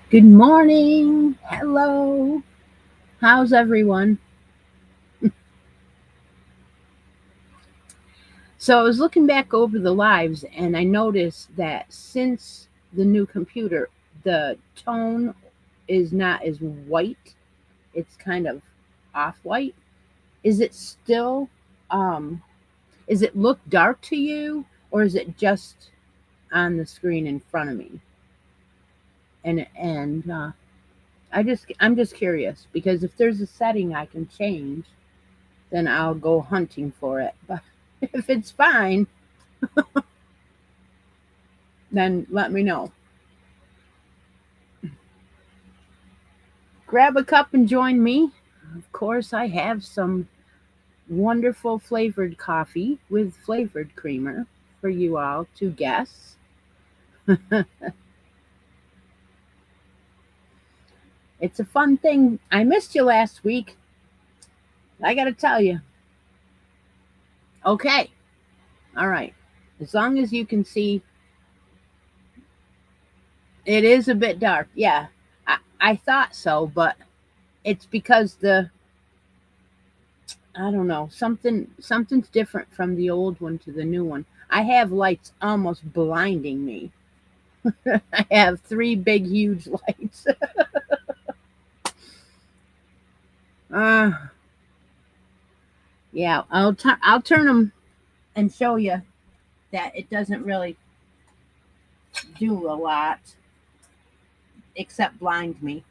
Good morning. Hello. How's everyone? So I was looking back over the lives and I noticed that since the new computer, the tone is not as white. It's kind of off white. Is it still is it look dark to you or is it just on the screen in front of me? And I'm just curious because if there's a setting I can change, then I'll go hunting for it. But if it's fine, then let me know. Grab a cup and join me. Of course, I have some wonderful flavored coffee with flavored creamer for you all to guess. It's a fun thing. I missed you last week. I got to tell you. Okay. All right. As long as you can see, it is a bit dark. Yeah. I thought so, but it's because I don't know, something's different from the old one to the new one. I have lights almost blinding me. I have three big huge lights. uh yeah, I'll turn them and show you that it doesn't really do a lot except blind me.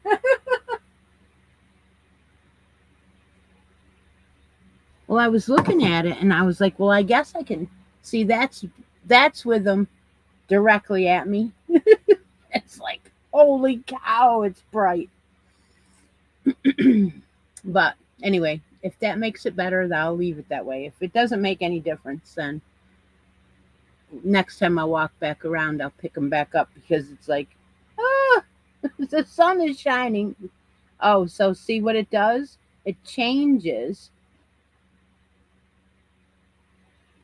Well, I was looking at it and I was like, well, I guess I can see that's with them directly at me. It's like, holy cow, it's bright. But anyway, if that makes it better, then I'll leave it that way. If it doesn't make any difference, then next time I walk back around, I'll pick them back up because it's like, ah, the sun is shining. Oh, so see what it does? It changes.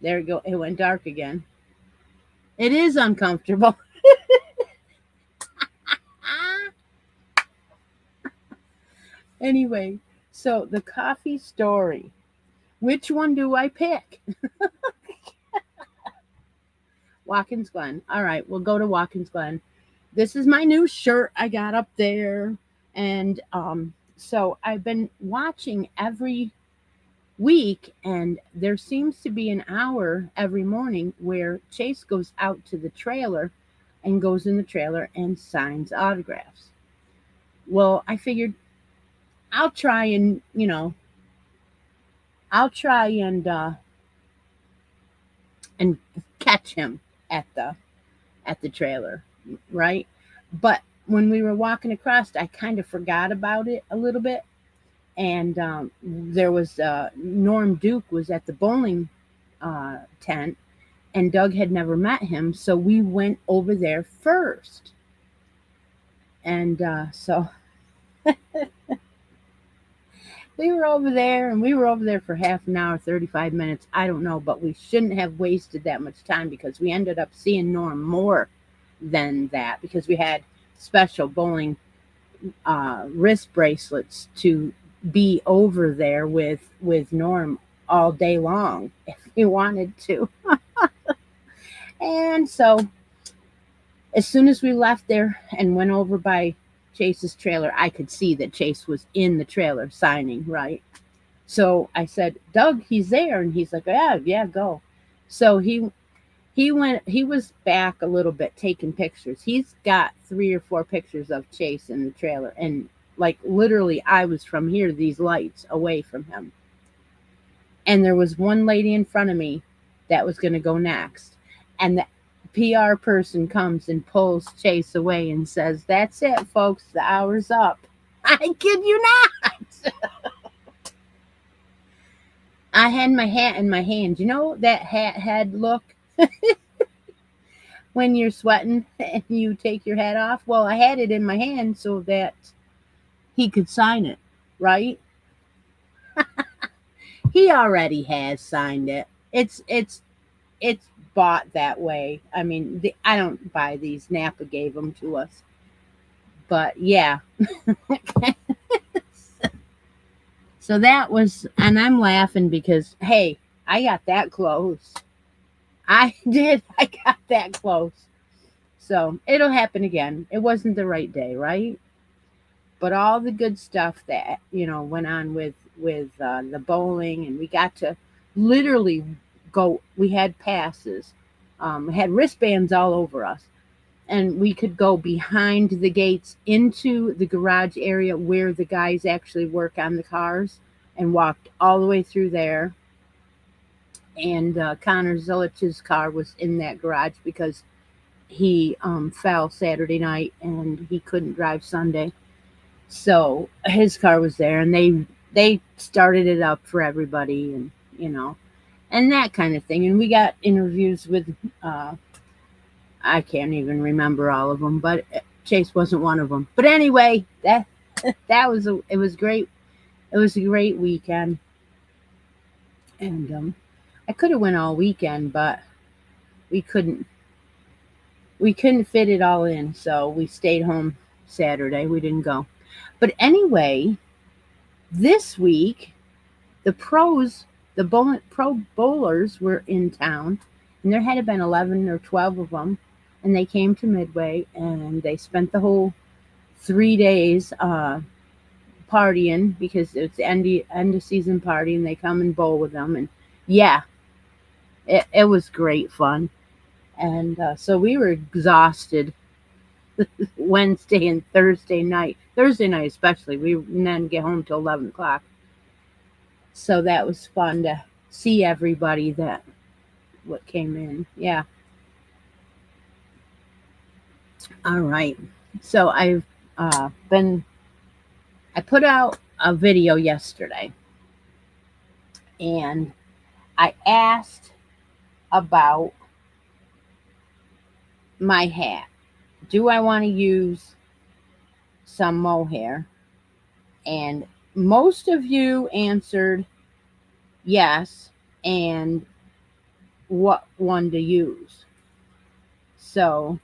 There we go. It went dark again. It is uncomfortable. Anyway, so the coffee story. Which one do I pick? Watkins Glen. All right, we'll go to Watkins Glen. This is my new shirt I got up there. And so I've been watching every week, and there seems to be an hour every morning where Chase goes out to the trailer and goes in the trailer and signs autographs. Well, I figured I'll try and, I'll try and catch him at the trailer, right? But when we were walking across, I kind of forgot about it a little bit. And there was Norm Duke was at the bowling tent, and Doug had never met him, so we went over there first. And so we were over there for half an hour, 35 minutes. I don't know, but we shouldn't have wasted that much time because we ended up seeing Norm more than that because we had special bowling wrist bracelets to be over there with Norm all day long if he wanted to. And so as soon as we left there and went over by Chase's trailer, I could see that Chase was in the trailer signing, right? So I said, Doug, he's there. And he's like, yeah, yeah, go. So he was back a little bit taking pictures. He's got 3 or 4 pictures of Chase in the trailer. And like literally I was from here, these lights away from him. And there was one lady in front of me that was going to go next. And the PR person comes and pulls Chase away and says, that's it, folks. The hour's up. I kid you not. I had my hat in my hand. You know that hat head look when you're sweating and you take your hat off? Well, I had it in my hand so that he could sign it, right? He already has signed it. It's bought that way. I mean, I don't buy these. Napa gave them to us, But yeah. So that was, and I'm laughing because, hey, I got that close. I did. I got that close. So it'll happen again. It wasn't the right day, right? But all the good stuff that went on with the bowling, and we got to literally go. We had passes, we had wristbands all over us, and we could go behind the gates into the garage area where the guys actually work on the cars, and walked all the way through there. And Connor Zilich's car was in that garage because he fell Saturday night and he couldn't drive Sunday. So his car was there, and they started it up for everybody, and and that kind of thing. And we got interviews with I can't even remember all of them, but Chase wasn't one of them. But anyway, that was it was great. It was a great weekend, and I could have went all weekend, but we couldn't we couldn't fit it all in, so we stayed home Saturday. We didn't go. But anyway, this week the pro bowlers were in town, and there had been 11 or 12 of them, and they came to Midway, and they spent the whole 3 days partying because it's end of season party, and they come and bowl with them, and yeah, it was great fun. And so we were exhausted Wednesday and Thursday night. Thursday night especially, we didn't get home till 11 o'clock. So that was fun to see everybody that what came in. Yeah. All right. So I put out a video yesterday, and I asked about my hat. Do I want to use some mohair? And most of you answered yes, and what one to use. So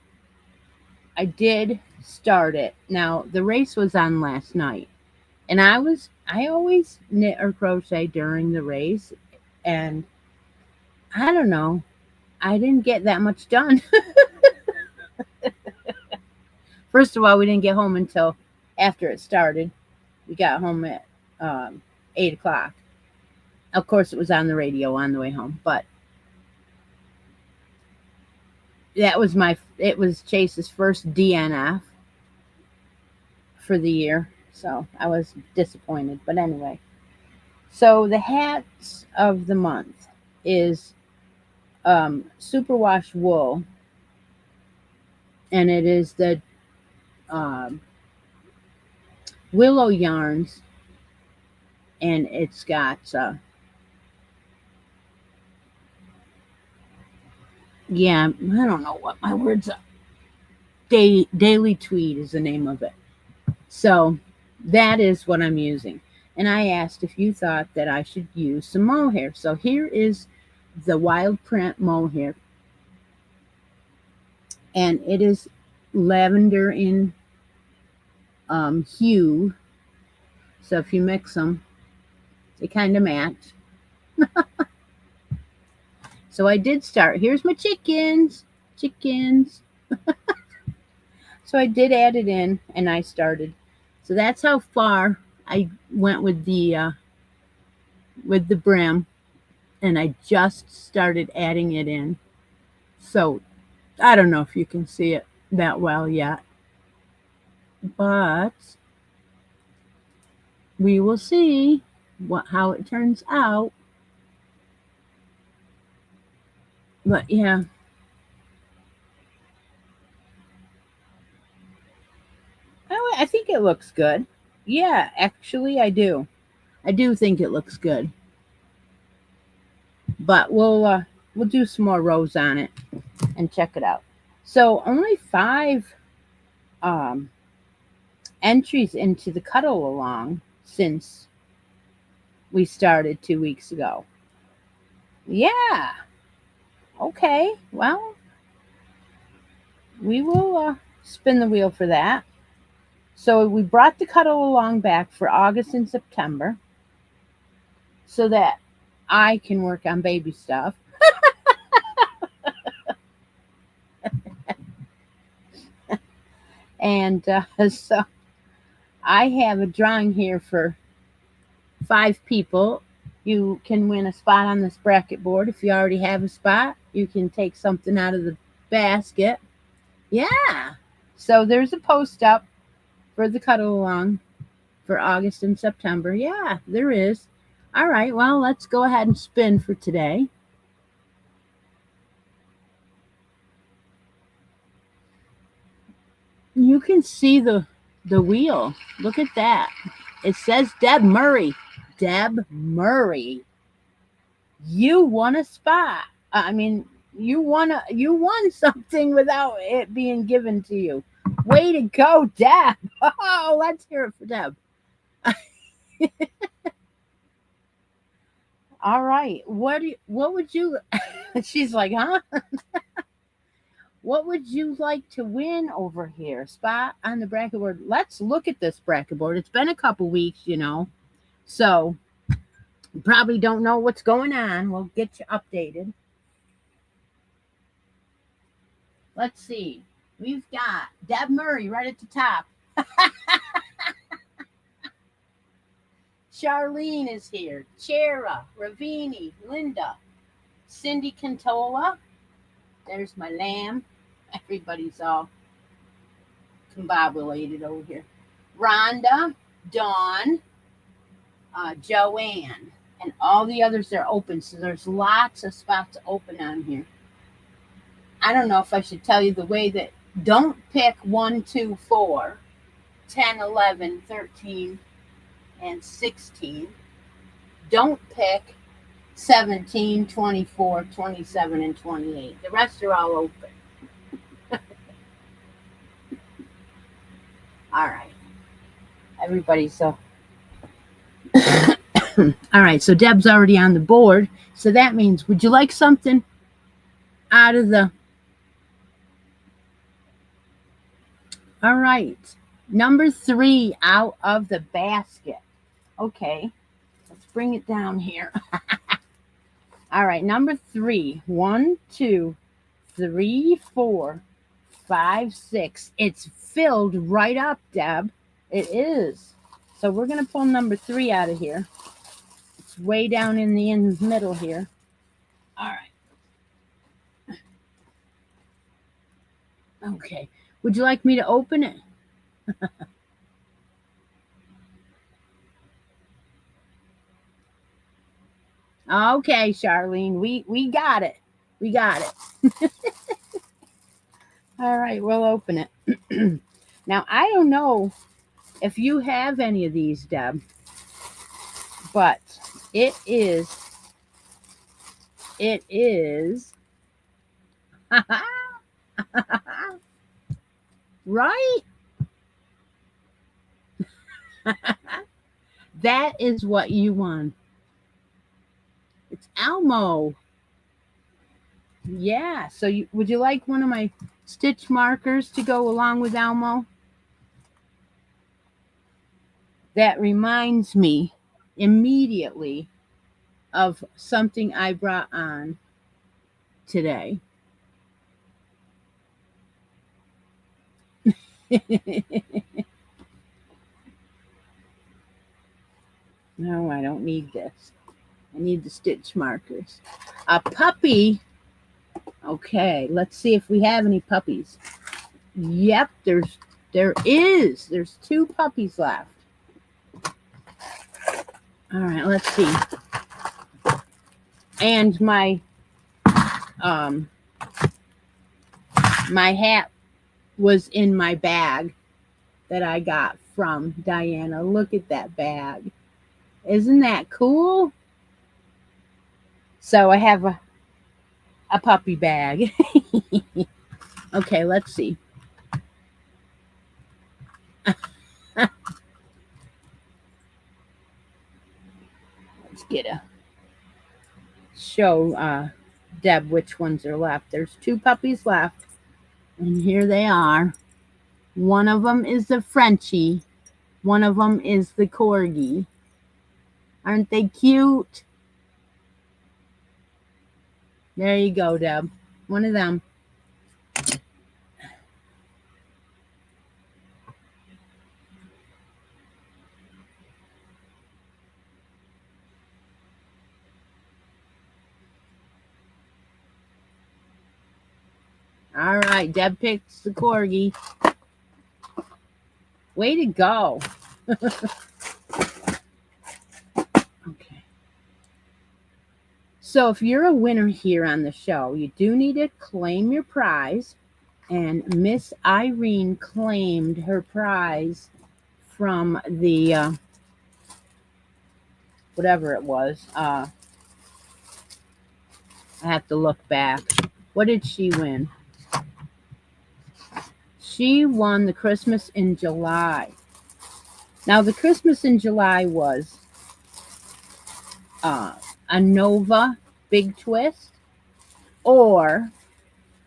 I did start it. Now the race was on last night, and I always knit or crochet during the race, and I don't know, I didn't get that much done. First of all, we didn't get home until after it started. We got home at 8 o'clock. Of course, it was on the radio on the way home, but it was Chase's first DNF for the year, so I was disappointed. But anyway, so the hats of the month is superwash wool, and it is the um, willow yarns, and it's got yeah, I don't know what my words are. Daily Tweed is the name of it. So that is what I'm using. And I asked if you thought that I should use some mohair. So here is the wild print mohair, and it is lavender in hue. So if you mix them, they kind of match. So I did start. Here's my chickens. Chickens. So I did add it in, and I started. So that's how far I went with the brim, and I just started adding it in. So I don't know if you can see it that well yet, but we will see how it turns out. But yeah, I think it looks good. Yeah, actually, I do. I do think it looks good. But we'll do some more rows on it and check it out. So only 5 um, entries into the cuddle along since we started 2 weeks ago. Yeah. Okay. Well, we will spin the wheel for that. So we brought the cuddle along back for August and September so that I can work on baby stuff. And so I have a drawing here for 5 people. You can win a spot on this bracket board. If you already have a spot, you can take something out of the basket. Yeah. So there's a post up for the cuddle along for August and September. Yeah, there is. All right. Well, let's go ahead and spin for today. You can see the wheel. Look at that. It says Deb Murray. Deb Murray. You won a spot. I mean, you won something without it being given to you. Way to go, Deb. Oh, let's hear it for Deb. All right. What would you She's like, huh? What would you like to win over here? Spot on the bracket board. Let's look at this bracket board. It's been a couple weeks, So you probably don't know what's going on. We'll get you updated. Let's see. We've got Deb Murray right at the top. Charlene is here. Chera, Ravini, Linda, Cindy Cantola. There's my lamb. Everybody's all combobulated over here. Rhonda, Dawn, Joanne, and all the others are open. So there's lots of spots open on here. I don't know if I should tell you the way that don't pick 1, 2, 4, 10, 11, 13, and 16. Don't pick 17, 24, 27, and 28. The rest are all open. All right. Everybody's so. All right. So Deb's already on the board. So that means, would you like something out of the. All right. Number 3 out of the basket. Okay. Let's bring it down here. All right. Number 3. 1, 2, 3, 4, 5, 6. It's filled right up, Deb. It is. So we're going to pull number 3 out of here. It's way down in the middle here. All right. Okay. Would you like me to open it? Okay, Charlene. We got it. We got it. All right, we'll open it. Now, I don't know if you have any of these, Deb, but it is right? That is what you want. It's Elmo. Yeah, so would you like one of my stitch markers to go along with Elmo? That reminds me immediately of something I brought on today. No, I don't need this. I need the stitch markers. A puppy. Okay, let's see if we have any puppies. Yep, there is. There's 2 puppies left. All right, let's see. And my hat was in my bag that I got from Diana. Look at that bag. Isn't that cool? So I have a puppy bag. Okay, let's see. Let's get a show Deb which ones are left. There's 2 puppies left, and here they are. One of them is the Frenchie. One of them is the Corgi. Aren't they cute? There you go, Deb. One of them. All right, Deb picks the Corgi. Way to go. Okay. So if you're a winner here on the show, you do need to claim your prize. And Miss Irene claimed her prize from the whatever it was. I have to look back. What did she win? She won the Christmas in July. Now, the Christmas in July was a Nova Big Twist or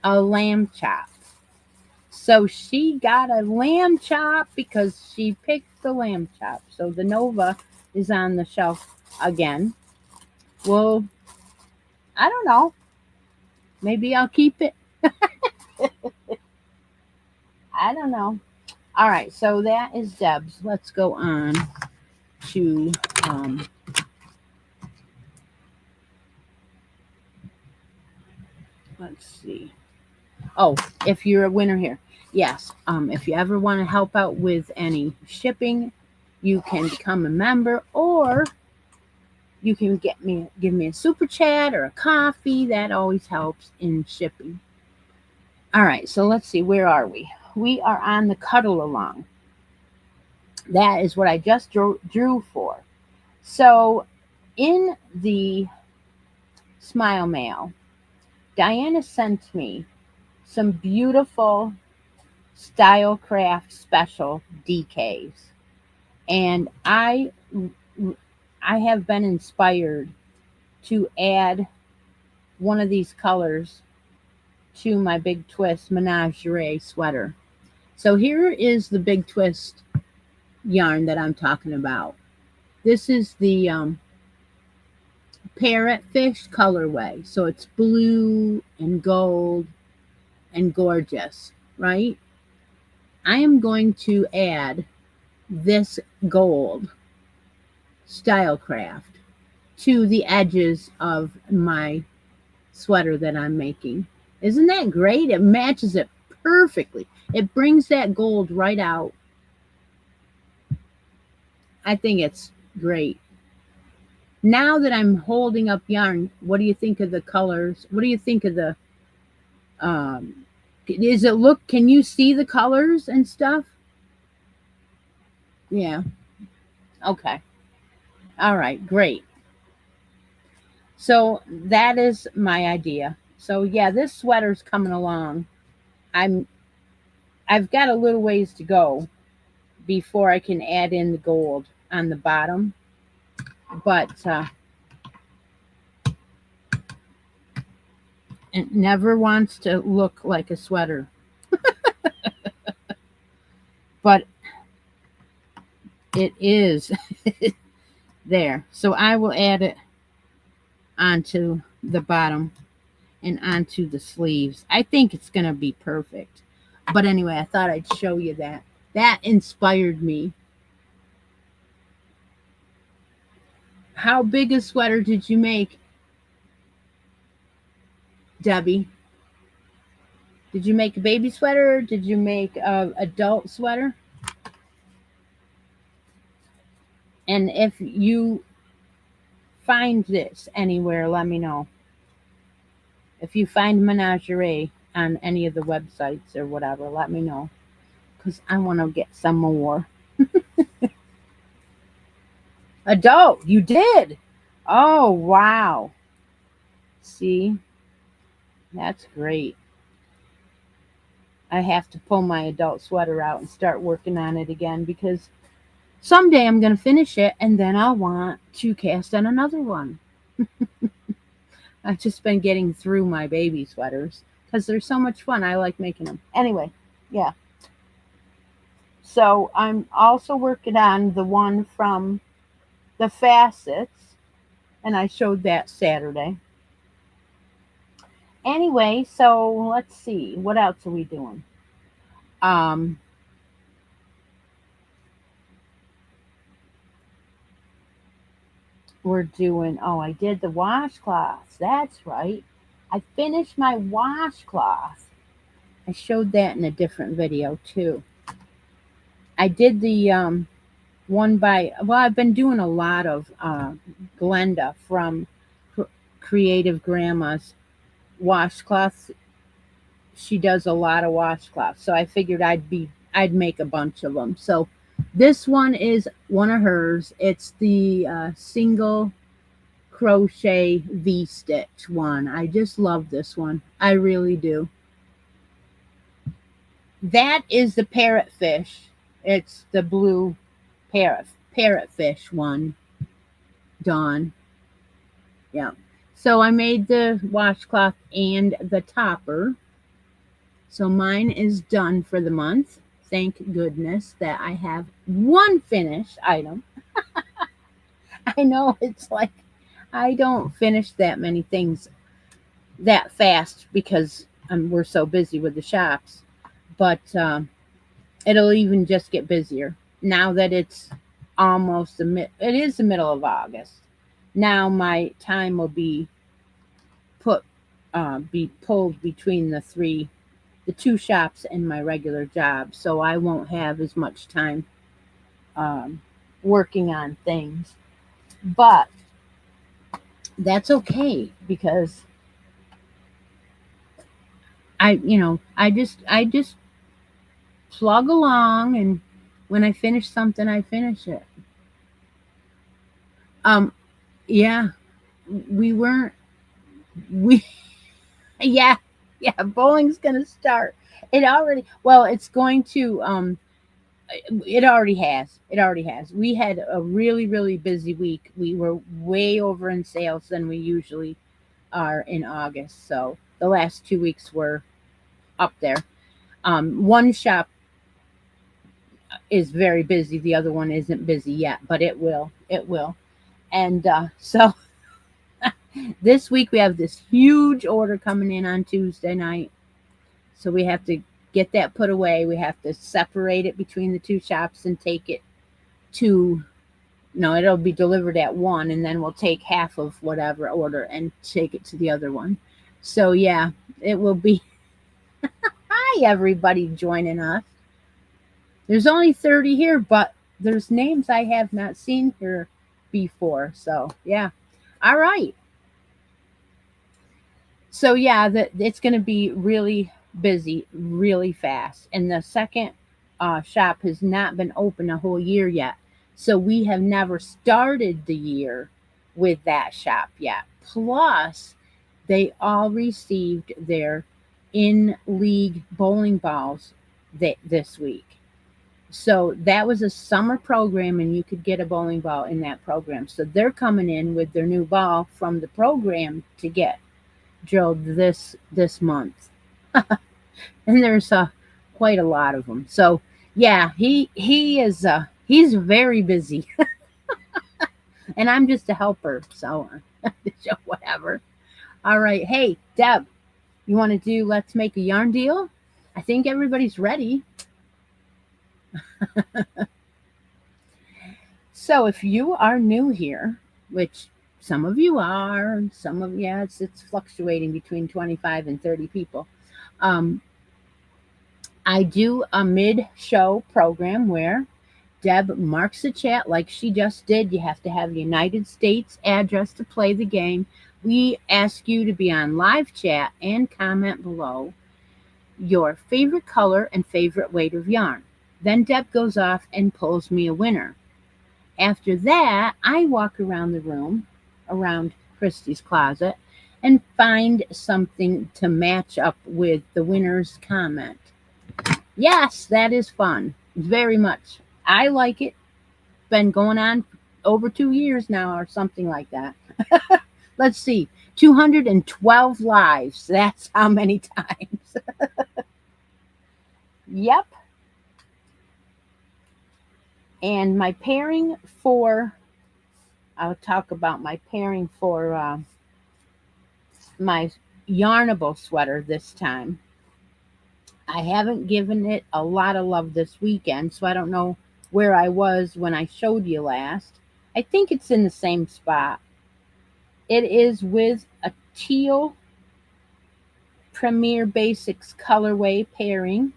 a lamb chop. So she got a lamb chop because she picked the lamb chop. So the Nova is on the shelf again. Well, I don't know. Maybe I'll keep it. I don't know. All right, so that is Deb's. Let's go on to let's see. Oh, if you're a winner here. Yes. If you ever want to help out with any shipping, you can become a member, or you can give me a super chat or a coffee. That always helps in shipping. All right, so let's see. Where are we? We are on the cuddle along. That is what I just drew for. So in the Smile Mail, Diana sent me some beautiful Stylecraft special DKs. And I have been inspired to add one of these colors to my Big Twist Menagerie sweater. So here is the Big Twist yarn that I'm talking about. This is the parrotfish colorway. So it's blue and gold and gorgeous, right? I am going to add this gold Stylecraft to the edges of my sweater that I'm making. Isn't that great? It matches it perfectly. It brings that gold right out. I think it's great. Now that I'm holding up yarn, what do you think of the colors? What do you think of the can you see the colors and stuff? Yeah. Okay. All right, great. So that is my idea. So yeah, this sweater's coming along. I've got a little ways to go before I can add in the gold on the bottom. But it never wants to look like a sweater. But it is there. So I will add it onto the bottom and onto the sleeves. I think it's going to be perfect. But anyway, I thought I'd show you that. That inspired me. How big a sweater did you make, Debbie? Did you make a baby sweater? Did you make an adult sweater? And if you find this anywhere, let me know. If you find Menagerie on any of the websites or whatever, let me know. Because I want to get some more. Adult, you did. Oh, wow. See, that's great. I have to pull my adult sweater out and start working on it again because someday I'm going to finish it and then I'll want to cast on another one. I've just been getting through my baby sweaters because they're so much fun. I like making them. Anyway, yeah. So I'm also working on the one from the facets, and I showed that Saturday. Anyway, so let's see, what else are we doing? Um, we're doing. Oh, I did the washcloths. That's right. I finished my washcloth. I showed that in a different video too. I did the one by. Well, I've been doing a lot of Glenda from Creative Grandma's washcloths. She does a lot of washcloths, so I figured I'd make a bunch of them. So this one is one of hers. It's the single crochet V-stitch one. I just love this one. I really do. That is the parrotfish. It's the blue parrotfish one. Dawn. Yeah. So I made the washcloth and the topper. So mine is done for the month. Thank goodness that I have one finished item. I know it's like I don't finish that many things that fast because we're so busy with the shops. But it'll even just get busier now that it's almost it is the middle of August. Now my time will put be pulled between the two shops and my regular job, so I won't have as much time um, working on things. But that's okay because I just plug along, and when I finish something, I finish it. Um, yeah, we weren't we yeah, yeah, bowling's gonna start. It already well, it's going to it already has. It already has. We had a really, really busy week. We were way over in sales than we usually are in August. So the last 2 weeks were up there. One shop is very busy. The other one isn't busy yet, but it will. It will. And so this week we have this huge order coming in on Tuesday night. So we have to get that put away. We have to separate it between the two shops and take it to no, it'll be delivered at one, and then we'll take half of whatever order and take it to the other one. So yeah, it will be. Hi, everybody joining us. There's only 30 here, but there's names I have not seen here before. So yeah, all right. So yeah, it's going to be really busy, really fast, and the second shop has not been open a whole year yet. So we have never started the year with that shop yet. Plus, they all received their in league bowling balls this week. So that was a summer program, and you could get a bowling ball in that program. So they're coming in with their new ball from the program to get drilled this month, and there's quite a lot of them. So yeah, he is he's very busy, and I'm just a helper. So whatever. All right, hey Deb, you want to do let's make a yarn deal? I think everybody's ready. So if you are new here, which some of you are, some of yeah, it's fluctuating between 25 and 30 people. Um, I do a mid-show program where Deb marks the chat like she just did. You have to have the United States address to play the game. We ask you to be on live chat and comment below your favorite color and favorite weight of yarn. Then Deb goes off and pulls me a winner. After that, I walk around the room, around Christi's closet, and find something to match up with the winner's comment. Yes, that is fun. Very much. I like it. Been going on over 2 years now or something like that. Let's see. 212 lives. That's how many times. Yep. And my pairing for, I'll talk about my pairing for my Yarnable sweater this time. I haven't given it a lot of love this weekend, so I don't know where I was when I showed you last. I think it's in the same spot. It is with a teal Premier Basics colorway pairing.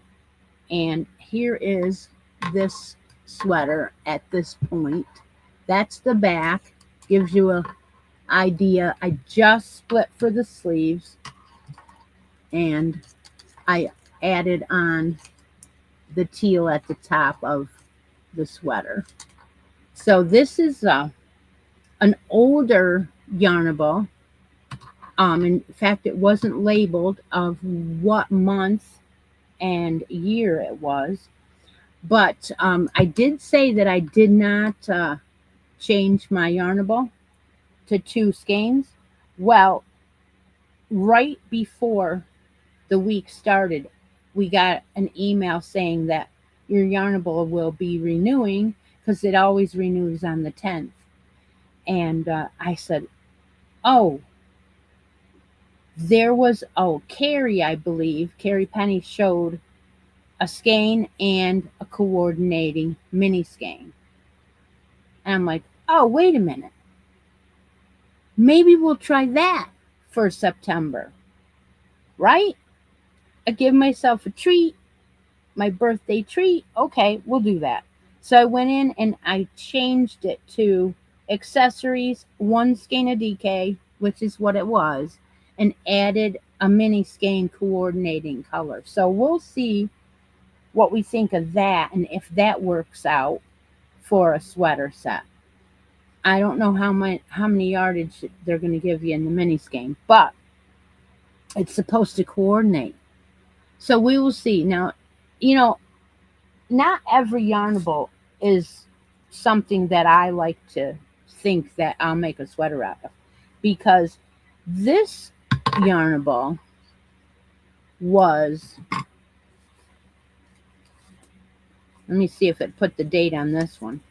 And here is this sweater at this point. That's the back. Gives you an idea. I just split for the sleeves, and I added on the teal at the top of the sweater. So this is an older Yarnable. In fact, it wasn't labeled of what month and year it was. But I did say that I did not change my Yarnable to 2 skeins. Well, right before the week started, we got an email saying that your Yarnable will be renewing because it always renews on the 10th. And I said, oh, there was, Carrie, I believe, Carrie Penny showed a skein and a coordinating mini skein. And I'm like, oh, wait a minute. Maybe we'll try that for September, right? I give myself a treat, my birthday treat. Okay, we'll do that. So I went in and I changed it to accessories, 1 skein of DK, which is what it was, and added a mini skein coordinating color. So we'll see what we think of that and if that works out for a sweater set. I don't know how many yardage they're going to give you in the mini skein, but it's supposed to coordinate. So we will see. Now, not every Yarnable is something that I like to think that I'll make a sweater out of, because this Yarnable was, let me see if it put the date on this one.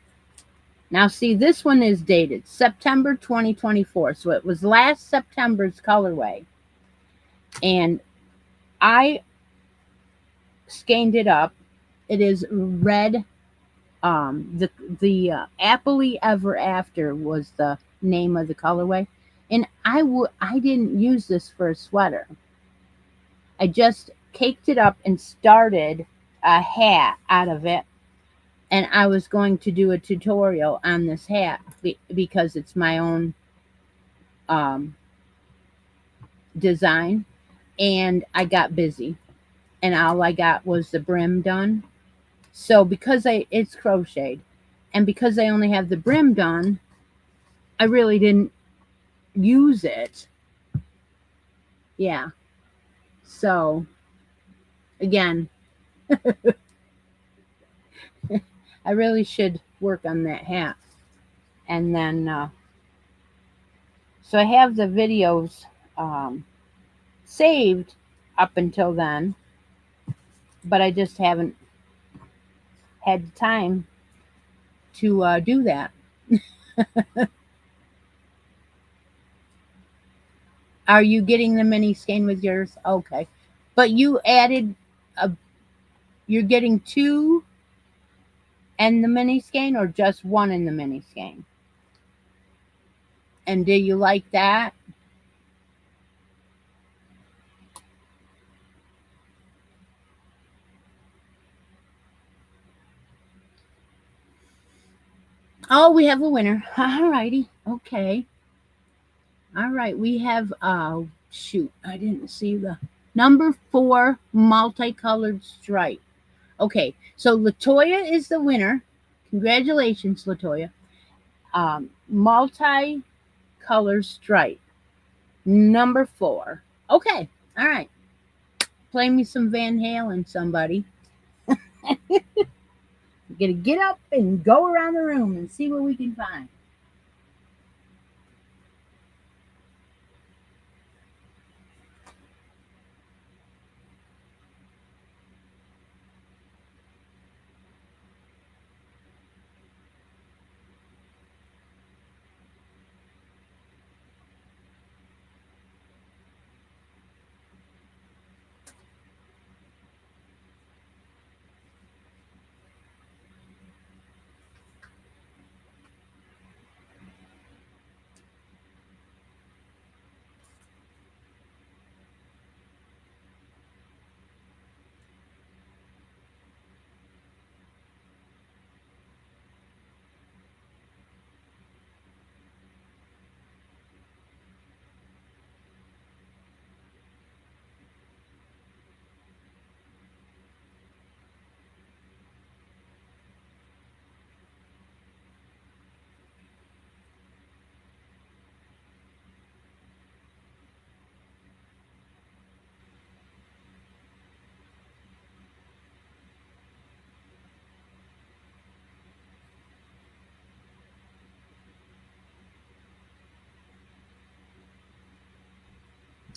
Now, see, this one is dated September 2024. So it was last September's colorway. And I skeined it up. It is red. The Happily Ever After was the name of the colorway. And I didn't use this for a sweater. I just caked it up and started a hat out of it. And I was going to do a tutorial on this hat because it's my own design. And I got busy. And all I got was the brim done. So because it's crocheted, and because I only have the brim done, I really didn't use it. Yeah. So, again, I really should work on that hat. And then, so I have the videos saved up until then, but I just haven't had the time to do that. Are you getting the mini skein with yours? Okay. But you added you're getting 2 and the mini skein, or just 1 in the mini skein? And do you like that? Oh, we have a winner. All righty. Okay. All right. We have, shoot, I didn't see the number 4 multicolored stripe. Okay. So Latoya is the winner. Congratulations, Latoya. Multicolor stripe. Number 4. Okay. All right. Play me some Van Halen, somebody. We're going to get up and go around the room and see what we can find.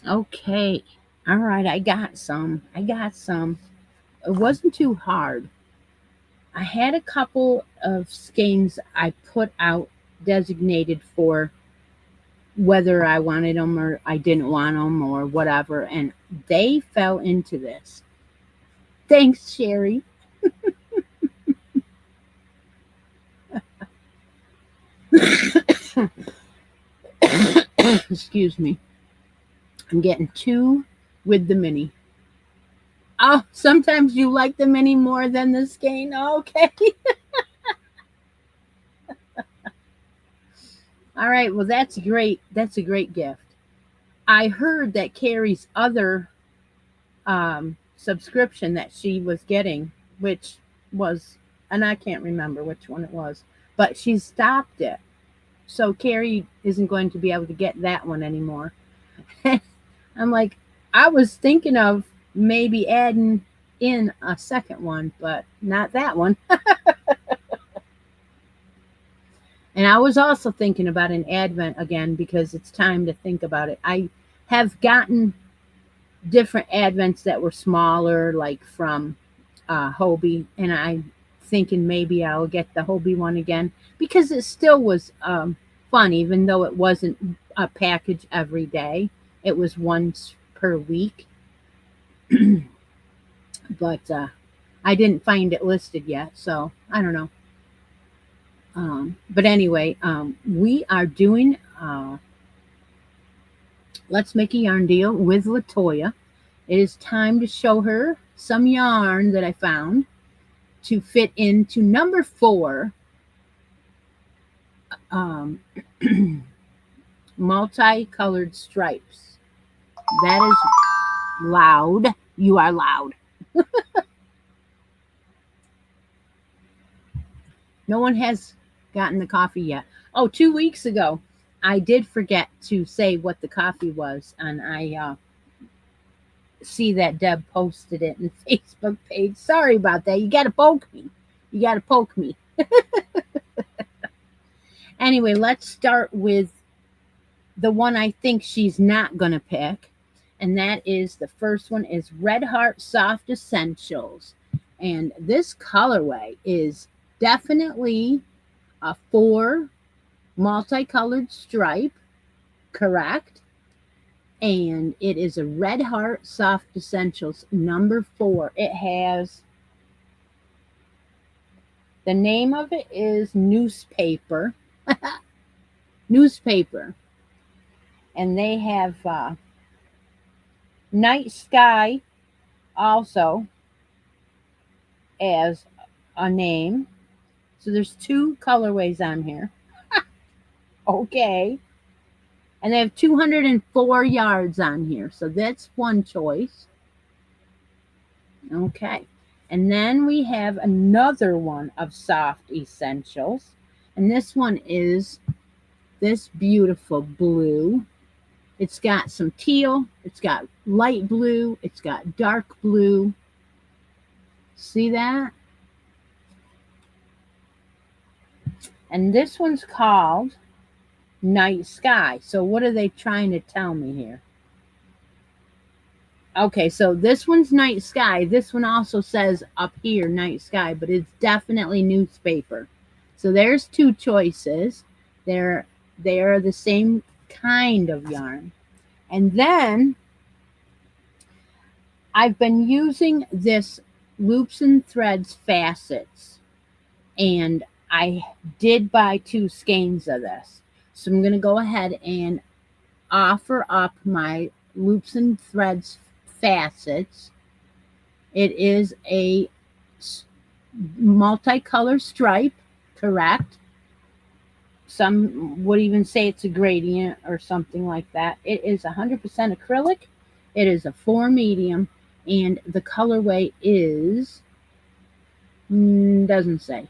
Okay. All right, I got some. It wasn't too hard. I had a couple of skeins I put out designated for whether I wanted them or I didn't want them or whatever, and they fell into this. Thanks, Sherry. Excuse me. I'm getting two with the mini. Oh, sometimes you like the mini more than the skein. Okay. All right. Well, that's great. That's a great gift. I heard that Carrie's other subscription that she was getting, which was, and I can't remember which one it was, but she stopped it. So Carrie isn't going to be able to get that one anymore. I'm like, I was thinking of maybe adding in a second one, but not that one. And I was also thinking about an Advent again because it's time to think about it. I have gotten different Advents that were smaller, like from Hobie, and I'm thinking maybe I'll get the Hobie one again because it still was fun, even though it wasn't a package every day. It was once per week, but I didn't find it listed yet, so I don't know. But anyway, we are doing Let's Make a Yarn Deal with Latoya. It is time to show her some yarn that I found to fit into number 4, um, multicolored stripes. That is loud. You are loud. No one has gotten the coffee yet. Oh, 2 weeks ago, I did forget to say what the coffee was, and I see that Deb posted it in the Facebook page. Sorry about that. You got to poke me. You got to poke me. Anyway, let's start with the one I think she's not going to pick. And that is the first one is Red Heart Soft Essentials. And this colorway is definitely a 4 multicolored stripe, correct? And it is a Red Heart Soft Essentials number 4. It has, the name of it is Newspaper. Newspaper. And they have Night Sky also as a name. So there's 2 colorways on here. Okay. And they have 204 yards on here. So that's one choice. Okay. And then we have another one of Soft Essentials. And this one is this beautiful blue. It's got some teal. It's got light blue. It's got dark blue. See that? And this one's called Night Sky. So what are they trying to tell me here? Okay, so this one's Night Sky. This one also says up here Night Sky, but it's definitely Newspaper. So there's 2 choices. They're the same kind of yarn. And then I've been using this Loops and Threads Facets, and I did buy 2 skeins of this. So I'm going to go ahead and offer up my Loops and Threads Facets. It is a multicolor stripe, correct? Some would even say it's a gradient or something like that. It is 100% acrylic. It is a 4 medium, and the colorway is, doesn't say.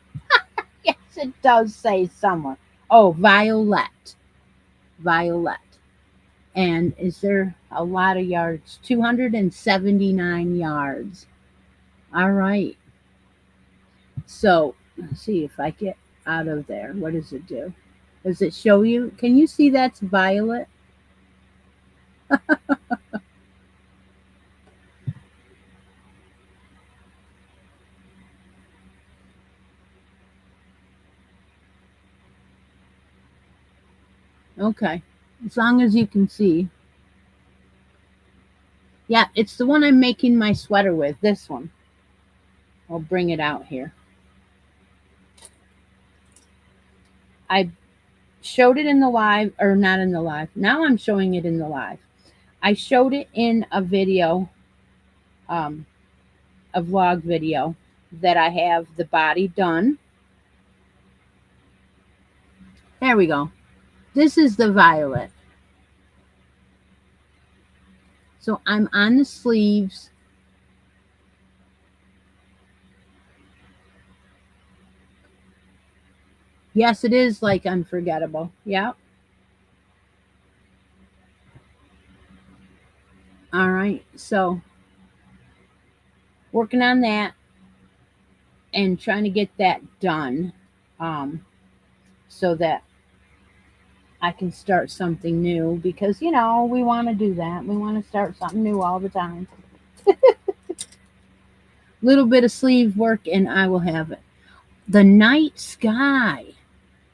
Yes, it does say somewhere. Oh, violet. Violet. And is there a lot of yards? 279 yards. All right. So let's see if I get out of there. What does it do? Does it show you? Can you see that's violet? Okay. As long as you can see. Yeah, it's the one I'm making my sweater with. This one. I'll bring it out here. I showed it in the live, or not in the live. Now I'm showing it in the live. I showed it in a video, um, a vlog video that I have the body done. There we go. This is the violet. So I'm on the sleeves. Yes, it is like unforgettable. Yeah. All right. So working on that and trying to get that done, so that I can start something new, because we want to do that. We want to start something new all the time. Little bit of sleeve work and I will have it. The night sky.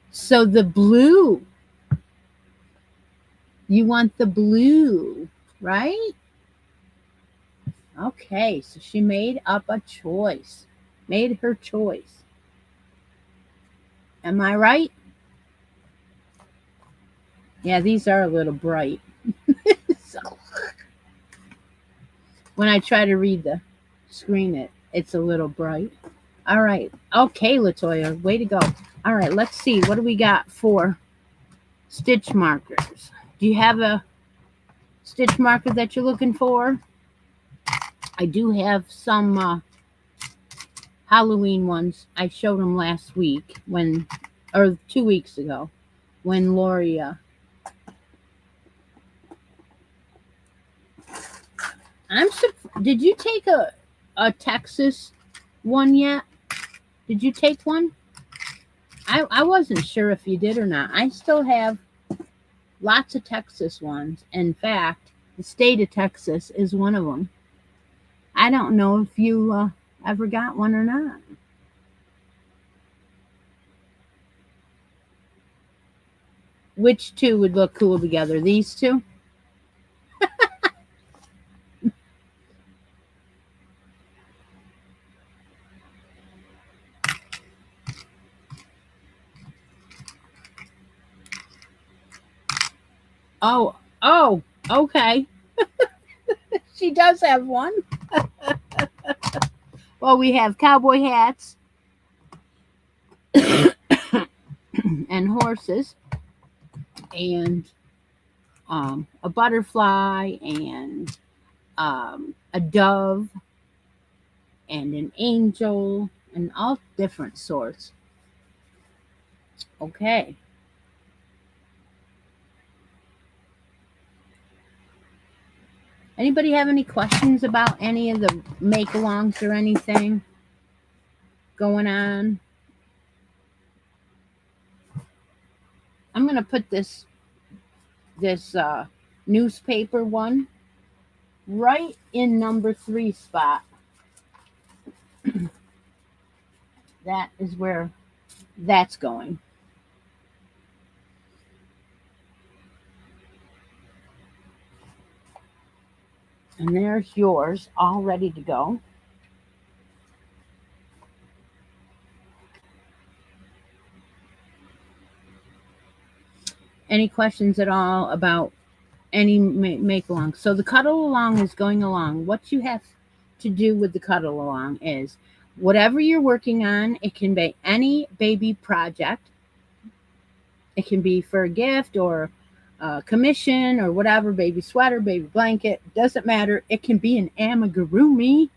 So the blue. You want the blue, right? Okay, so she made up a choice. Made her choice. Am I right? Yeah, these are a little bright. So when I try to read the screen, it's a little bright. All right. Okay, Latoya, way to go. All right, let's see. What do we got for stitch markers? Do you have a stitch marker that you're looking for? I do have some Halloween ones. I showed them last week or 2 weeks ago, when Lori. Did you take a Texas one yet? Did you take one? I wasn't sure if you did or not. I still have lots of Texas ones. In fact, the state of Texas is one of them. I don't know if you ever got one or not. Which two would look cool together? These two? Oh, okay. She does have one. Well, we have cowboy hats and horses and a butterfly and a dove and an angel and all different sorts. Okay. Anybody have any questions about any of the make-alongs or anything going on? I'm going to put this newspaper one right in number 3 spot. That is where that's going. And there's yours all ready to go. Any questions at all about any make along? So the cuddle along is going along. What you have to do with the cuddle along is whatever you're working on, it can be any baby project. It can be for a gift or a commission or whatever, baby sweater, baby blanket, doesn't matter. It can be an amigurumi.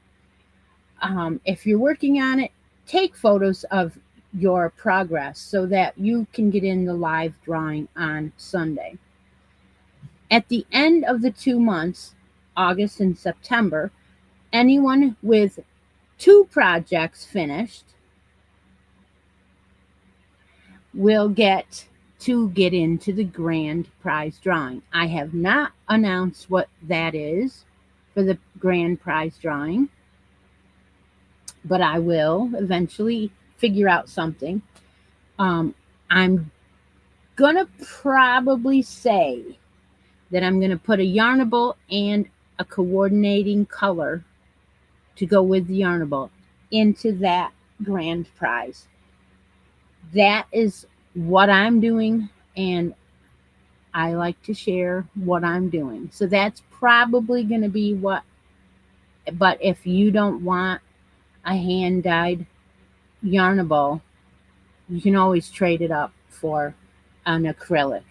If you're working on it, take photos of your progress so that you can get in the live drawing on Sunday. At the end of the 2 months, August and September, anyone with 2 projects finished will get to get into the grand prize drawing. I have not announced what that is for the grand prize drawing, but I will eventually figure out something. I'm gonna probably say that I'm gonna put a yarnable and a coordinating color to go with the yarnable into that grand prize. That is what I'm doing, and I like to share what I'm doing. So that's probably going to be what, but if you don't want a hand dyed yarnable, you can always trade it up for an acrylic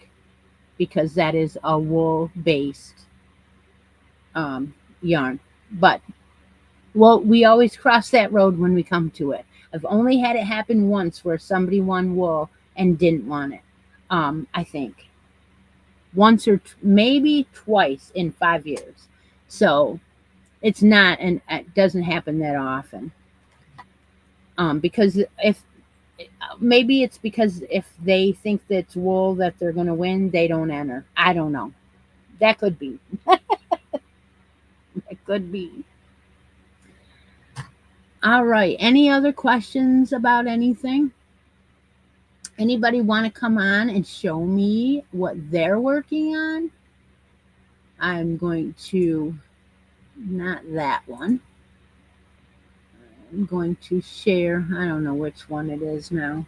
because that is a wool based yarn. But well, we always cross that road when we come to it. I've only had it happen once where somebody won wool and didn't want it. I think once or maybe twice in 5 years. So it's not, and it doesn't happen that often. Because if maybe it's because if they think that it's wool that they're going to win, they don't enter. I don't know. That could be. It could be. All right. Any other questions about anything? Anybody want to come on and show me what they're working on? I'm going to, not that one. I'm going to share, I don't know which one it is now.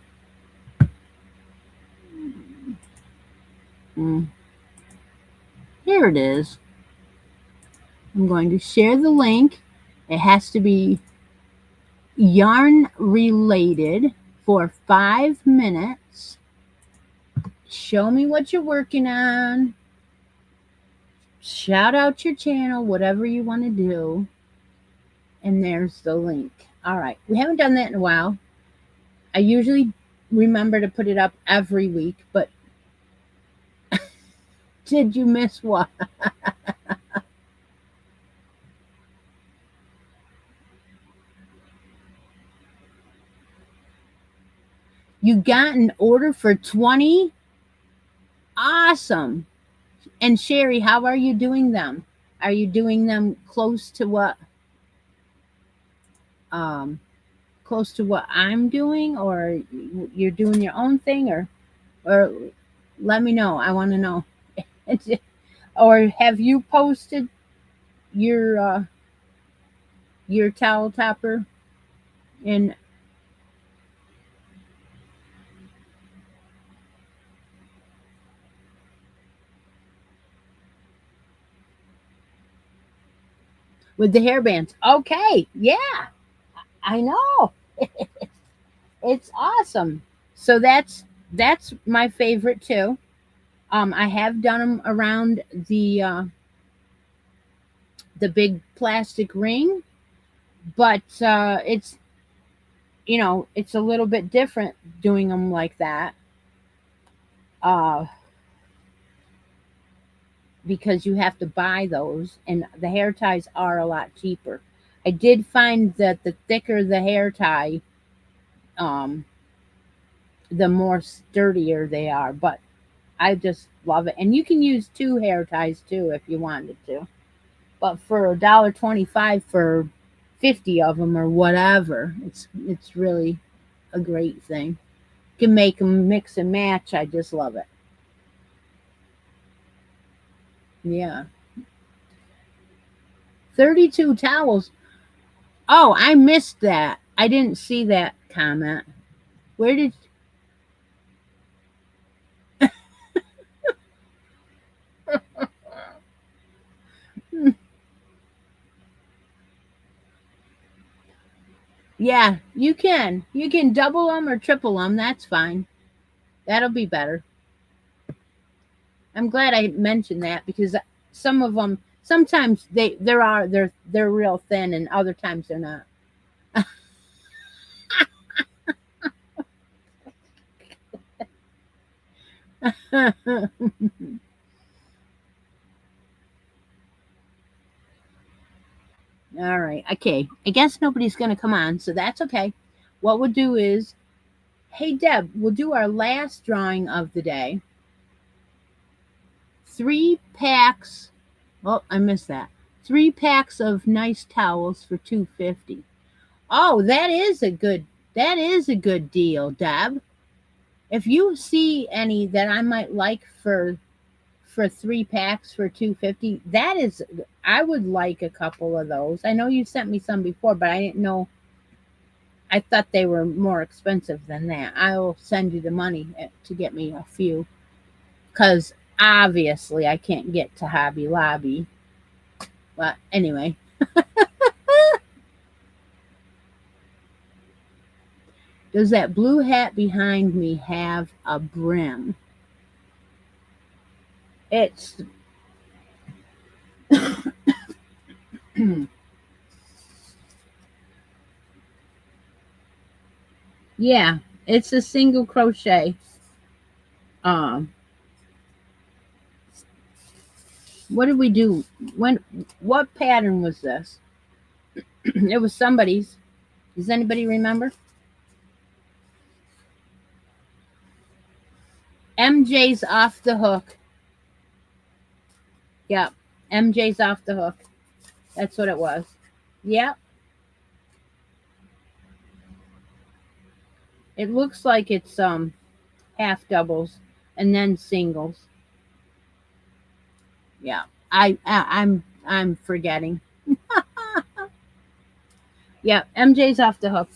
Here it is. I'm going to share the link. It has to be yarn related for 5 minutes. Show me what you're working on. Shout out your channel, whatever you want to do. And there's the link. All right. We haven't done that in a while. I usually remember to put it up every week, but did you miss what? You got an order for 20? Awesome. And Sherry, how are you doing them? Are you doing them close to what I'm doing, or you're doing your own thing, or let me know. I want to know. Or have you posted your towel topper in with the hair bands? Okay, yeah, I know. It's awesome. So that's my favorite too. I have done them around the big plastic ring, but it's a little bit different doing them like that. Uh, because you have to buy those, and the hair ties are a lot cheaper. I did find that the thicker the hair tie, um, the more sturdier they are. But I just love it, and you can use 2 hair ties too if you wanted to. But for $1.25 for 50 of them or whatever, it's really a great thing. You can make them mix and match. I just love it. Yeah. 32 towels. Oh, I missed that. I didn't see that comment. Where did Yeah, you can. You can double them or triple them. That's fine. That'll be better. I'm glad I mentioned that because some of them sometimes they're real thin and other times they're not. All right. Okay. I guess nobody's going to come on, so that's okay. What we'll do is Hey, Deb, we'll do our last drawing of the day. 3 packs. Oh, I missed that. 3 packs of nice towels for $2.50. Oh, that is a good deal, Deb. If you see any that I might like for 3 packs for $2.50, that is, I would like a couple of those. I know you sent me some before, but I didn't know. I thought they were more expensive than that. I will send you the money to get me a few, because obviously I can't get to Hobby Lobby. But anyway, does that blue hat behind me have a brim? It's yeah, it's a single crochet. Um, what did we do? What pattern was this? It was somebody's. Does anybody remember? MJ's off the hook. Yep. MJ's off the hook. That's what it was. Yep. It looks like it's half doubles and then singles. Yeah. I'm forgetting. Yeah, MJ's off the hook.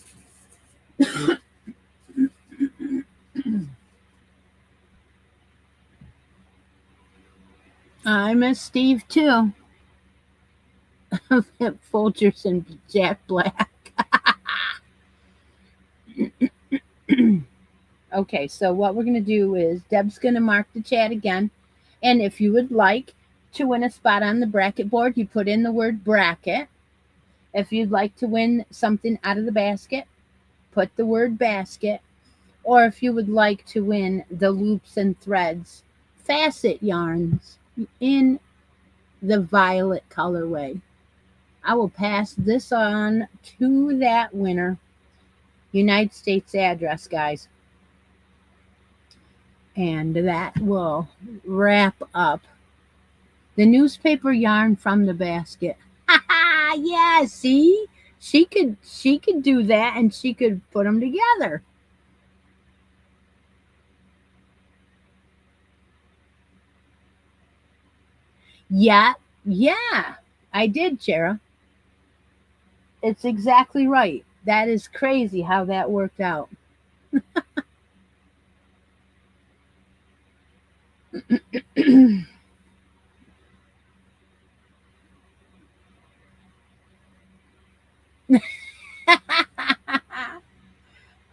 I miss Steve too. Folgers and Jack Black. Okay, so what we're going to do is Deb's going to mark the chat again. And if you would like to win a spot on the bracket board, you put in the word bracket. If you'd like to win something out of the basket, put the word basket. Or if you would like to win the loops and threads facet yarns in the violet colorway, I will pass this on to that winner. United States address, guys. And that will wrap up the newspaper yarn from the basket. Yeah, see? She could do that, and she could put them together. Yeah, yeah. I did, Chera. It's exactly right. That is crazy how that worked out.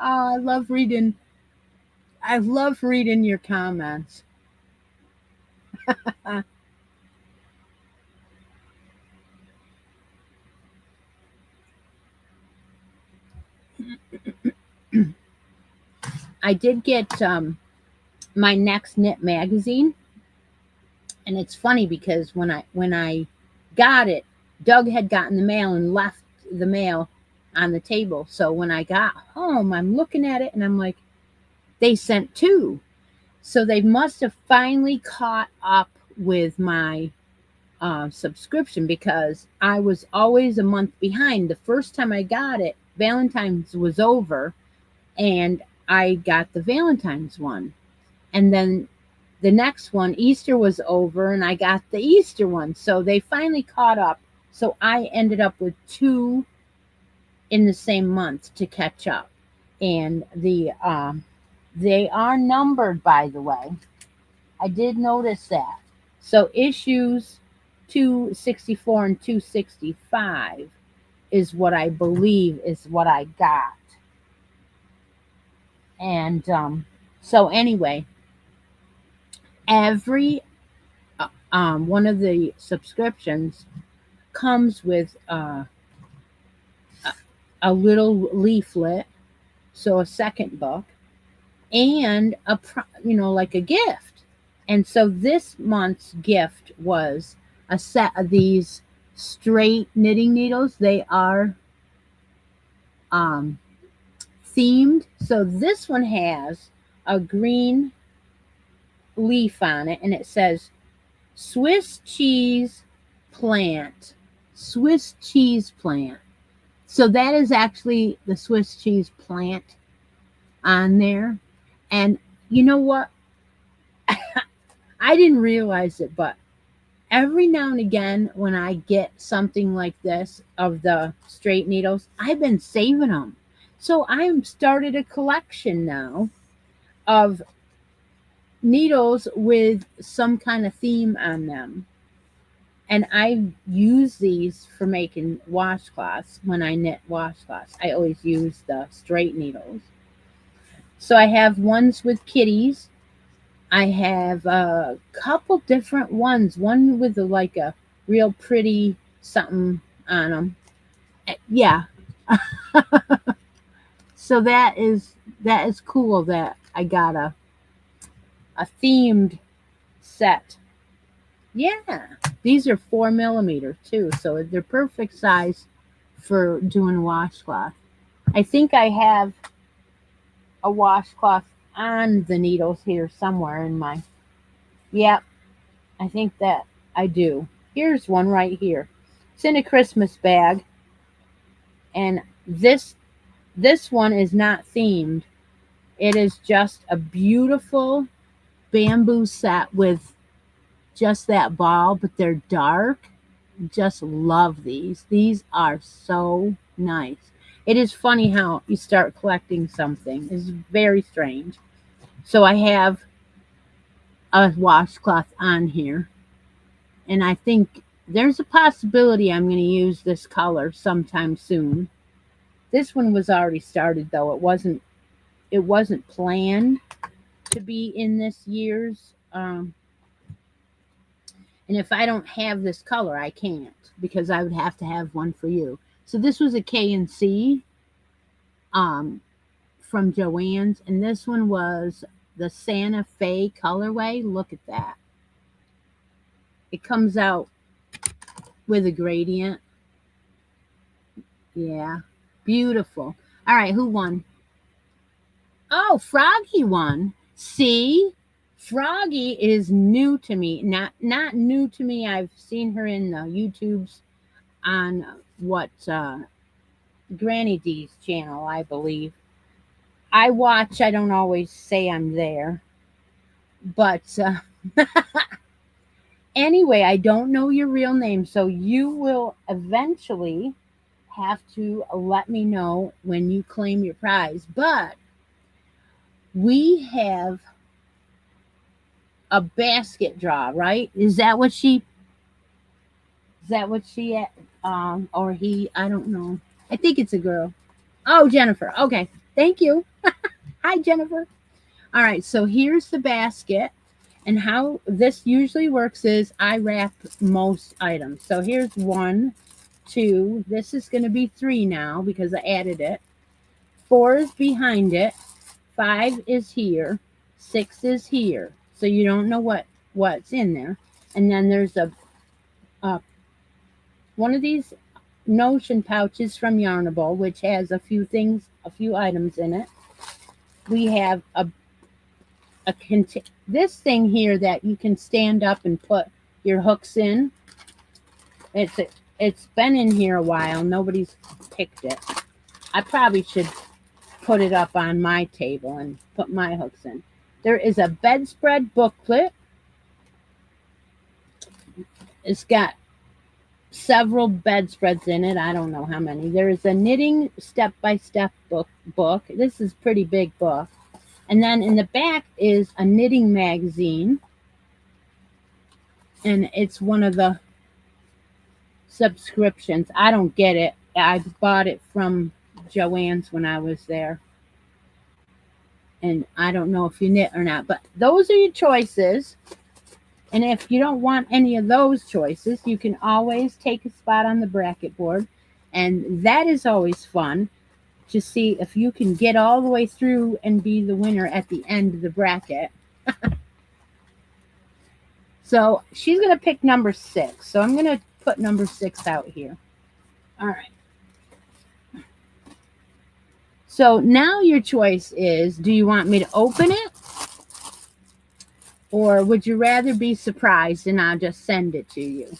Oh, I love reading your comments. I did get my next knit magazine, and it's funny because when I got it, Doug had gotten the mail and left the mail on the table. So when I got home, I'm looking at it and I'm like, they sent 2. So they must have finally caught up with my subscription, because I was always a month behind. The first time I got it, Valentine's was over, and I got the Valentine's one. And then the next one, Easter was over, and I got the Easter one. So they finally caught up. So I ended up with 2 in the same month to catch up. And they are numbered, by the way. I did notice that. So issues 264 and 265 is what I believe is what I got. And so anyway, every one of the subscriptions comes with a little leaflet, so a second book, and like a gift. And so this month's gift was a set of these straight knitting needles. They are themed. So this one has a green leaf on it, and it says Swiss cheese plant. Swiss cheese plant. So that is actually the Swiss cheese plant on there. And you know what? I didn't realize it, but every now and again when I get something like this of the straight needles, I've been saving them. So I'm started a collection now of needles with some kind of theme on them. And I use these for making washcloths. When I knit washcloths, I always use the straight needles. So I have ones with kitties. I have a couple different ones. One with like a real pretty something on them. Yeah. So that is cool that I got a themed set. Yeah. These are 4 millimeter too, so they're perfect size for doing washcloth. I think I have a washcloth on the needles here somewhere in my. Yep, I think that I do. Here's one right here. It's in a Christmas bag, and this one is not themed. It is just a beautiful bamboo set with just that ball, but they're dark. Just love these. These are so nice. It is funny how you start collecting something. It's very strange. So I have a washcloth on here, and I think there's a possibility I'm going to use this color sometime soon. This one was already started though. It wasn't planned to be in this year's. And if I don't have this color, I can't because I would have to have one for you. So this was a K&C from Joann's, and this one was the Santa Fe colorway. Look at that. It comes out with a gradient. Yeah, beautiful. All right, who won? Oh, Froggy won. See? Froggy is new to me. Not new to me. I've seen her in the YouTubes on what Granny D's channel, I believe. I watch. I don't always say I'm there, but anyway, I don't know your real name, so you will eventually have to let me know when you claim your prize. But we have a basket draw, right? Is that what she? Or he? I don't know. I think it's a girl. Oh, Jennifer. Okay, thank you. Hi, Jennifer. All right, so here's the basket. And how this usually works is I wrap most items. So here's 1, 2. This is going to be 3 now because I added it. 4 is behind it. 5 is here. 6 is here. So you don't know what's in there. And then there's a one of these notion pouches from Yarnable, which has a few items in it. We have this thing here that you can stand up and put your hooks in. It's been in here a while. Nobody's picked it. I probably should put it up on my table and put my hooks in. There is a bedspread booklet. It's got several bedspreads in it. I don't know how many. There is a knitting step-by-step book. This is a pretty big book. And then in the back is a knitting magazine. And it's one of the subscriptions. I don't get it. I bought it from Joann's when I was there. And I don't know if you knit or not. But those are your choices. And if you don't want any of those choices, you can always take a spot on the bracket board. And that is always fun to see if you can get all the way through and be the winner at the end of the bracket. So she's going to pick number 6. So I'm going to put number 6 out here. All right. So now your choice is, do you want me to open it? Or would you rather be surprised and I'll just send it to you?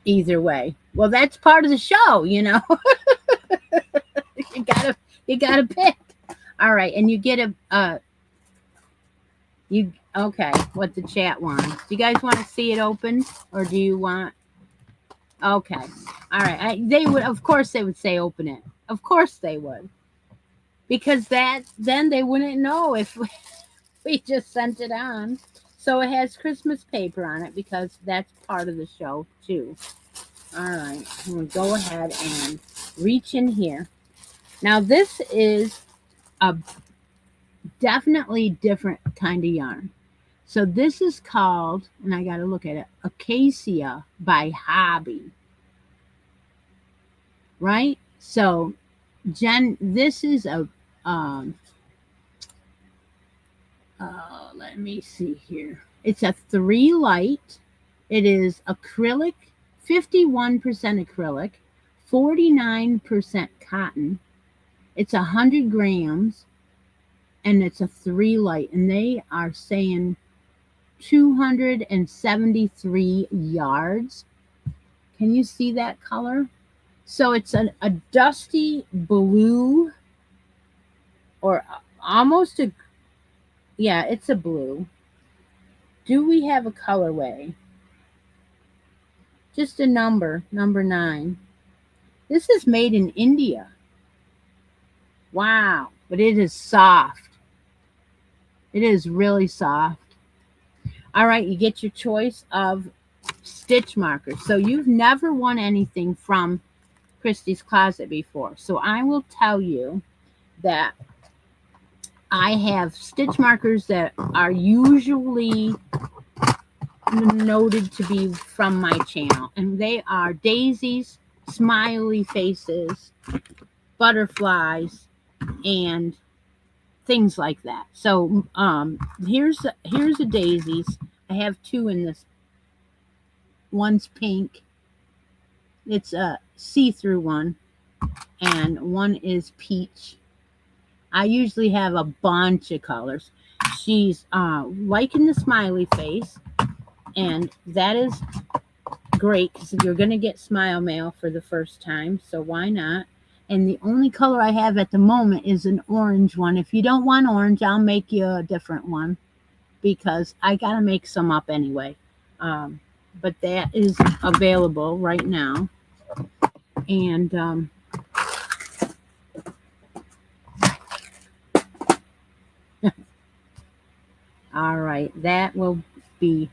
Either way. Well, that's part of the show, you know. you gotta you gotta pick. All right, and you get you okay, what the chat wants. Do you guys want to see it open or do you want okay. All right. They would of course they would say open it. Of course they would. Because then they wouldn't know if we just sent it on. So it has Christmas paper on it because that's part of the show too. All right, I'm going to go ahead and reach in here. Now this is a definitely different kind of yarn. So this is called, and I got to look at it, Acacia by Hobby. Right? So Jen, this is a let me see here. It's a 3 light. It is acrylic, 51% acrylic, 49% cotton. It's 100 grams, and it's a 3 light, and they are saying 273 yards. Can you see that color? So it's a dusty blue, or almost a, yeah, it's a blue. Do we have a colorway? Just a number 9. This is made in India. Wow, but it is soft. It is really soft. All right, you get your choice of stitch markers. So you've never won anything from Christi's Closet before. So I will tell you that I have stitch markers that are usually noted to be from my channel, and they are daisies, smiley faces, butterflies, and things like that. So here's the daisies. I have 2 in this. One's pink. It's a see-through one, and one is peach. I usually have a bunch of colors. She's liking the smiley face, and that is great because you're going to get smile mail for the first time, so why not? And the only color I have at the moment is an orange one. If you don't want orange, I'll make you a different one because I got to make some up anyway. But that is available right now. And all right, that will be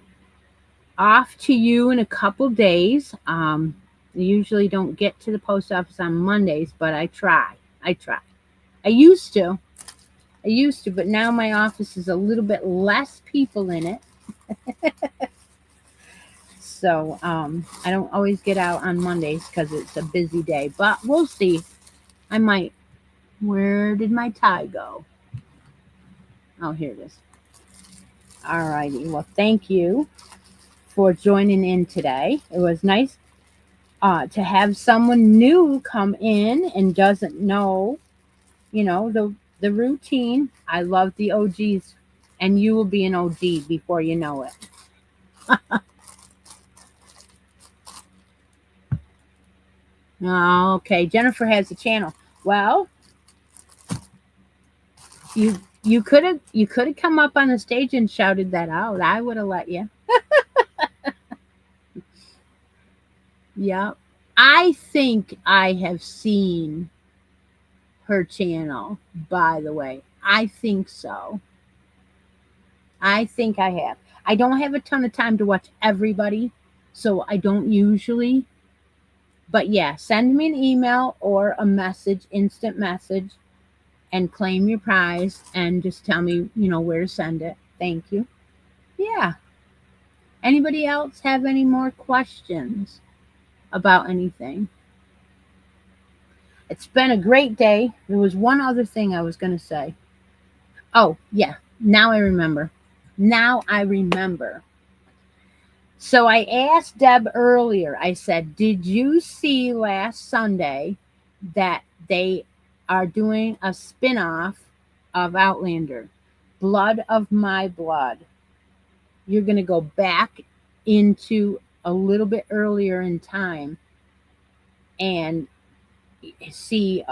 off to you in a couple days. I usually don't get to the post office on Mondays, but I try. I used to, but now my office is a little bit less people in it. So I don't always get out on Mondays because it's a busy day, but we'll see. I might. Where did my tie go? Oh, here it is. All righty. Well, thank you for joining in today. It was nice to have someone new come in and doesn't know, the routine. I love the OGs, and you will be an OG before you know it. Oh, okay, Jennifer has a channel. Well, you could have come up on the stage and shouted that out. I would have let you. Yeah. I think I have seen her channel, by the way. I think so. I think I have. I don't have a ton of time to watch everybody, so I don't usually. But yeah, send me an email or a message, instant message, and claim your prize and just tell me, where to send it. Thank you. Yeah. Anybody else have any more questions about anything? It's been a great day. There was one other thing I was going to say. Oh, yeah. Now I remember. Now I remember. So I asked Deb earlier, I said, did you see last Sunday that they are doing a spin-off of Outlander, Blood of My Blood? You're going to go back into a little bit earlier in time and see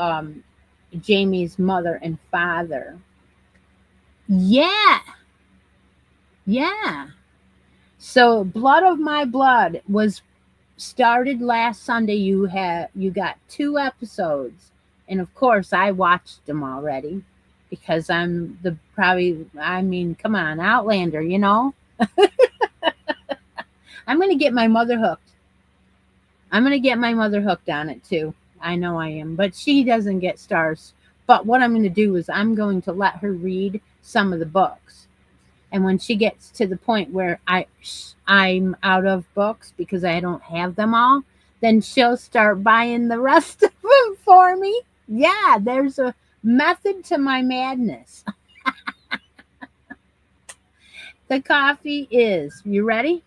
Jamie's mother and father. Yeah, yeah. So Blood of My Blood was started last Sunday. You got 2 episodes, and of course I watched them already because I'm the probably. I mean, come on, Outlander. You know, I'm gonna get my mother hooked. I'm gonna get my mother hooked on it too. I know I am, but she doesn't get stars. But what I'm gonna do is I'm going to let her read some of the books. And when she gets to the point where I'm out of books because I don't have them all, then she'll start buying the rest of them for me. Yeah, there's a method to my madness. The coffee is, you ready?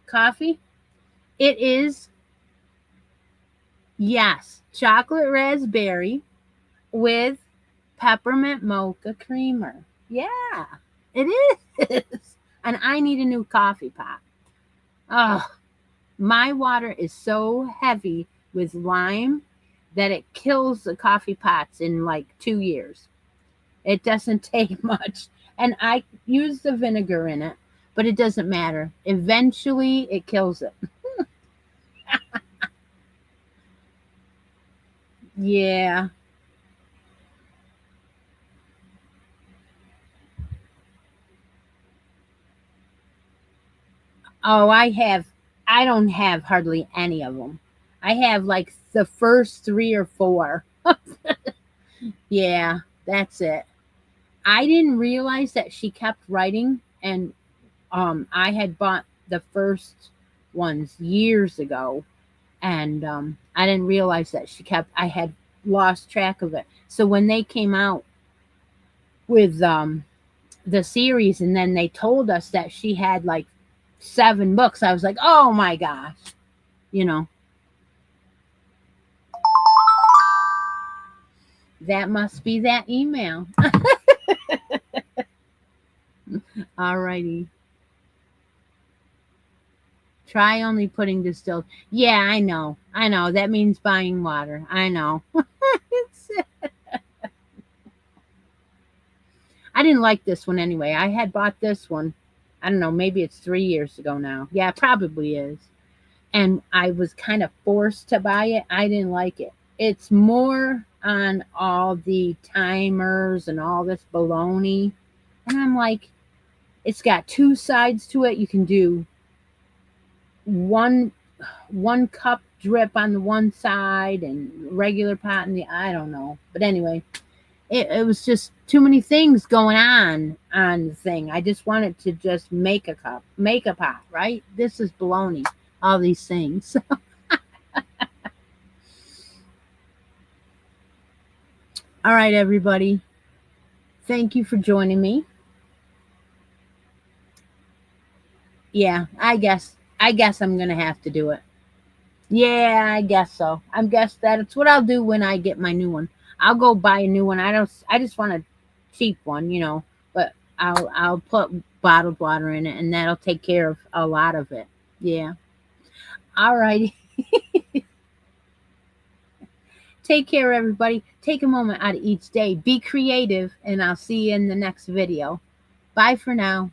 Coffee? It is, yes, chocolate raspberry with peppermint mocha creamer. Yeah, it is. And I need a new coffee pot. Oh, my water is so heavy with lime that it kills the coffee pots in like 2 years. It doesn't take much. And I use the vinegar in it, but it doesn't matter. Eventually, it kills it. Yeah. Oh, I don't have hardly any of them. I have like the first 3 or 4. Yeah, that's it. I didn't realize that she kept writing, and I had bought the first ones years ago, and I didn't realize that she kept. I had lost track of it. So when they came out with the series, and then they told us that she had like 7 books, I was like, oh my gosh, you know, that must be that email. All righty. Try only putting distilled. Yeah, I know. I know. That means buying water. I know. I didn't like this one anyway. I had bought this one. I don't know. Maybe it's 3 years ago now. Yeah, it probably is. And I was kind of forced to buy it. I didn't like it. It's more on all the timers and all this baloney. And I'm like, it's got 2 sides to it. You can do one cup drip on the one side and regular pot in the, I don't know. But anyway, it was just too many things going on the thing. I just wanted to just make a cup, make a pot, right? This is baloney, all these things. All right, everybody. Thank you for joining me. Yeah, I guess I'm gonna have to do it. Yeah, I guess so. I guess that's what I'll do when I get my new one. I'll go buy a new one. I just want a cheap one, but I'll put bottled water in it, and that'll take care of a lot of it. Yeah. All righty. Take care, everybody. Take a moment out of each day. Be creative, and I'll see you in the next video. Bye for now.